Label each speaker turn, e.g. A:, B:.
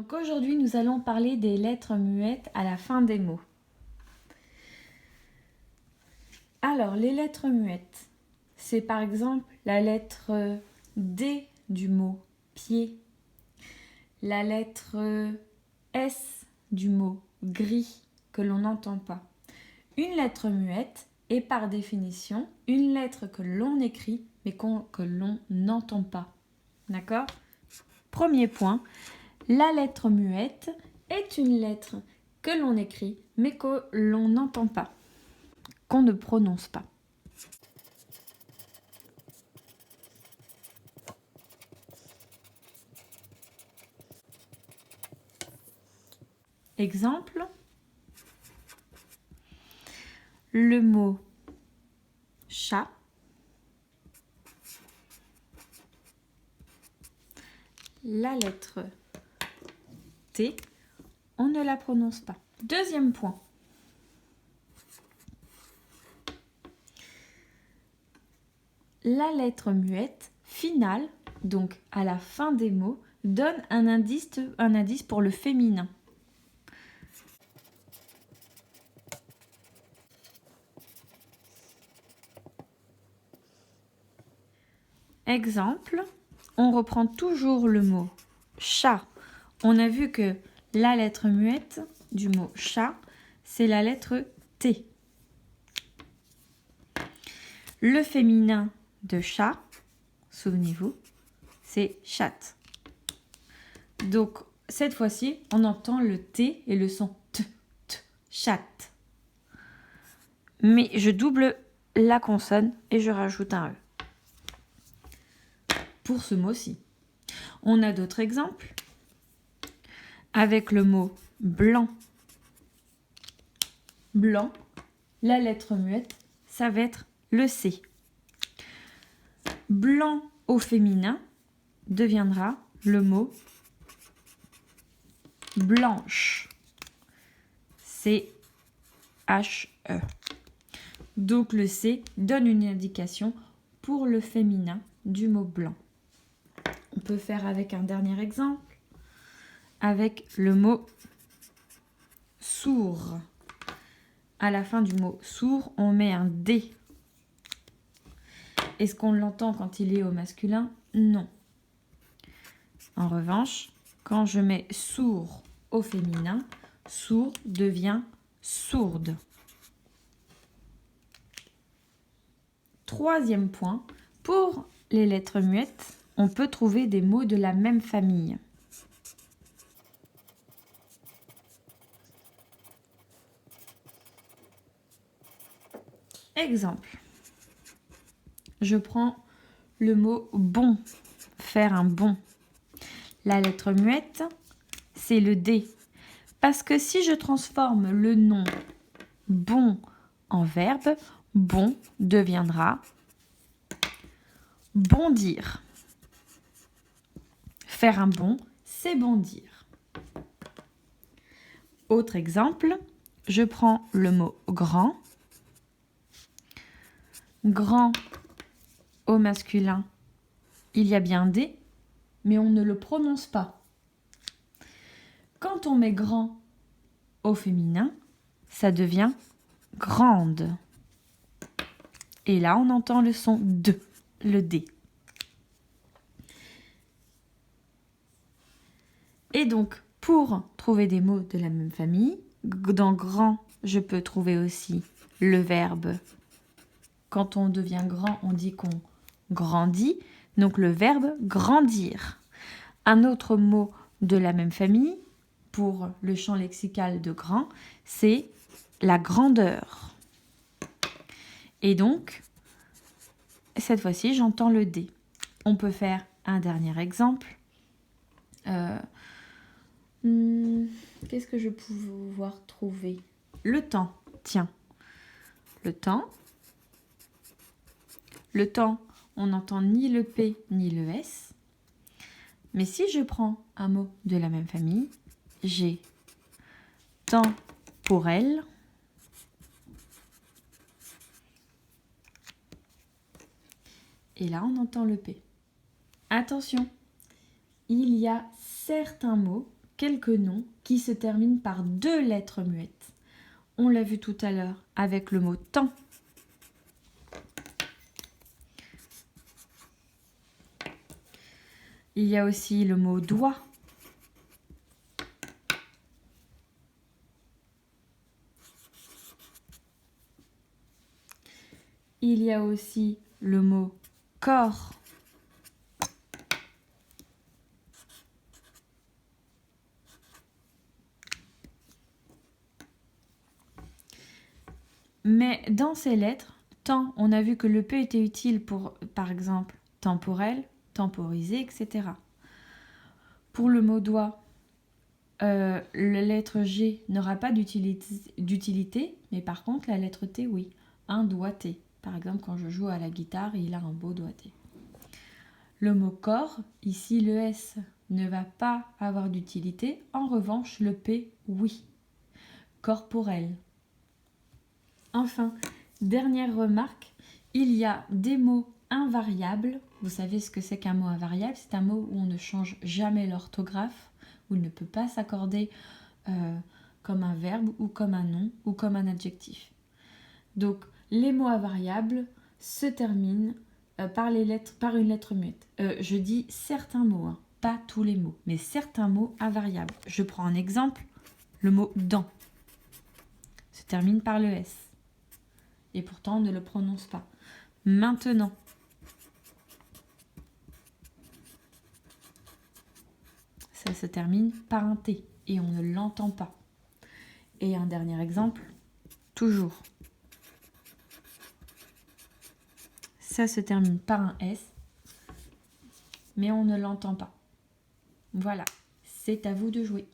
A: Donc aujourd'hui, nous allons parler des lettres muettes à la fin des mots. Alors, les lettres muettes, c'est par exemple la lettre D du mot pied, la lettre S du mot gris que l'on n'entend pas. Une lettre muette est par définition une lettre que l'on écrit mais que l'on n'entend pas. D'accord ? Premier point, la lettre muette est une lettre que l'on écrit mais que l'on n'entend pas, qu'on ne prononce pas. Exemple, le mot chat, la lettre T, on ne la prononce pas. Deuxième point. La lettre muette finale, donc à la fin des mots, donne un indice pour le féminin. Exemple, on reprend toujours le mot chat. On a vu que la lettre muette du mot chat, c'est la lettre T. Le féminin de chat, souvenez-vous, c'est chatte. Donc, cette fois-ci, on entend le T et le son T, chatte. Mais je double la consonne et je rajoute un E. Pour ce mot-ci. On a d'autres exemples avec le mot blanc. Blanc, la lettre muette, ça va être le C. Blanc au féminin deviendra le mot blanche. C-H-E. Donc le C donne une indication pour le féminin du mot blanc. On peut faire avec un dernier exemple, avec le mot sourd. À la fin du mot sourd, on met un D. Est-ce qu'on l'entend quand il est au masculin? Non. En revanche, quand je mets sourd au féminin, sourd devient sourde. Troisième point, pour les lettres muettes, on peut trouver des mots de la même famille. Exemple, je prends le mot bon, faire un bond. La lettre muette, c'est le D. Parce que si je transforme le nom bon en verbe, bon deviendra bondir. Faire un bond, c'est bondir. Autre exemple, je prends le mot grand. Grand au masculin, il y a bien D, mais on ne le prononce pas. Quand on met grand au féminin, ça devient grande. Et là, on entend le son de, le D. Et donc, pour trouver des mots de la même famille, dans grand, je peux trouver aussi le verbe. Quand on devient grand, on dit qu'on grandit. Donc, le verbe grandir. Un autre mot de la même famille, pour le champ lexical de grand, c'est la grandeur. Et donc, cette fois-ci, j'entends le D. On peut faire un dernier exemple. Qu'est-ce que je peux pouvoir trouver? Le temps, tiens. Le temps, on n'entend ni le P ni le S. Mais si je prends un mot de la même famille, j'ai temps pour elle. Et là, on entend le P. Attention, il y a certains mots quelques noms qui se terminent par 2 lettres muettes. On l'a vu tout à l'heure avec le mot temps. Il y a aussi le mot doigt. Il y a aussi le mot corps. Mais dans ces lettres, temps, on a vu que le P était utile pour, par exemple, temporel, temporiser, etc. Pour le mot doigt, la lettre G n'aura pas d'utilité, mais par contre, la lettre T, oui. Un doigté. Par exemple, quand je joue à la guitare, il a un beau doigté. Le mot corps, ici le S ne va pas avoir d'utilité. En revanche, le P, oui. Corporel. Enfin, dernière remarque, il y a des mots invariables. Vous savez ce que c'est qu'un mot invariable? C'est un mot où on ne change jamais l'orthographe, où il ne peut pas s'accorder comme un verbe ou comme un nom ou comme un adjectif. Donc, les mots invariables se terminent par une lettre muette. Je dis certains mots, hein, pas tous les mots, mais certains mots invariables. Je prends un exemple, le mot dent se termine par le S. Et pourtant, on ne le prononce pas. Maintenant. Ça se termine par un T et on ne l'entend pas. Et un dernier exemple, toujours. Ça se termine par un S, mais on ne l'entend pas. Voilà, c'est à vous de jouer.